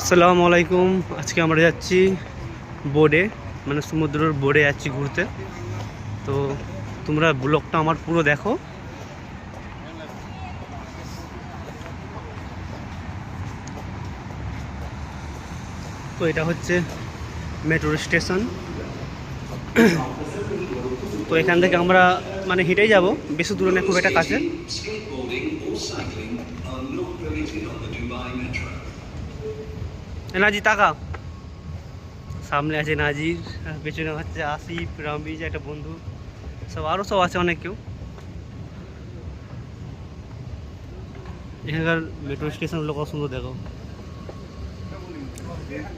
আসসালামু আলাইকুম। আজকে আমরা যাচ্ছি বোর্ডে, মানে সমুদ্রের বোর্ডে যাচ্ছি ঘুরতে। তো তোমরা ব্লগটা আমার পুরো দেখো। তো এটা হচ্ছে মেট্রো স্টেশন। তো এখান থেকে আমরা মানে হেঁটেই যাব, বেশি দূরে না, খুব একটা কাছে। নাজি টাকা সামনে আছে নাজির, আর পেছনে হচ্ছে আসিফ, রামিজ, একটা বন্ধু, সব আরও সব আছে অনেক কেউ। এখানকার মেট্রো স্টেশনগুলো কত সুন্দর দেখো।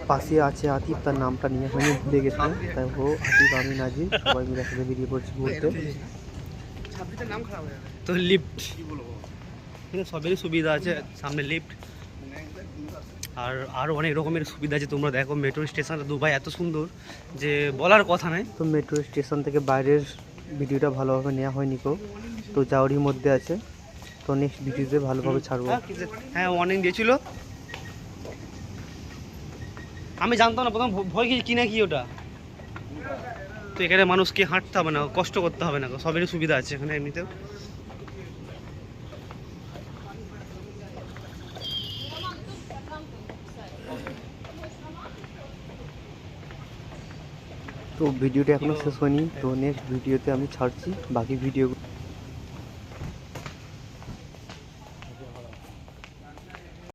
পাশে আছে আতিফ, তার নামটা নিয়ে হয়নি, ভুলে গেছিল। তাই ও আতিফ, আমি নাজির, সবাই মিলে একসাথে বেরিয়ে পড়ছি ঘুরতে। তো লিফট, এখানে সবেরই সুবিধা আছে, সামনে লিফট আর আরও অনেক রকমের সুবিধা আছে। তোমরা দেখো মেট্রো স্টেশনটা দুবাই এত সুন্দর যে বলার কথা নাই। তো মেট্রো স্টেশন থেকে বাইরের ভিডিওটা ভালোভাবে নেওয়া হয়নি কো, তো যাওয়ারই মধ্যে আছে। তো নেক্সট ভিডিওতে ভালোভাবে ছাড়বো। হ্যাঁ, ওয়ার্নিং দিয়েছিল, আমি জানতাম না, প্রথম ভয় কি না কি ওটা। তো এখানে মানুষকে হাঁটতে হবে না, কষ্ট করতে হবে না, সবেরই সুবিধা আছে এখানে এমনিতেও। তো ভিডিওটা এখনো শেষ হয়নি, তো নেক্সট ভিডিওতে আমি ছাড়ছি বাকি ভিডিও।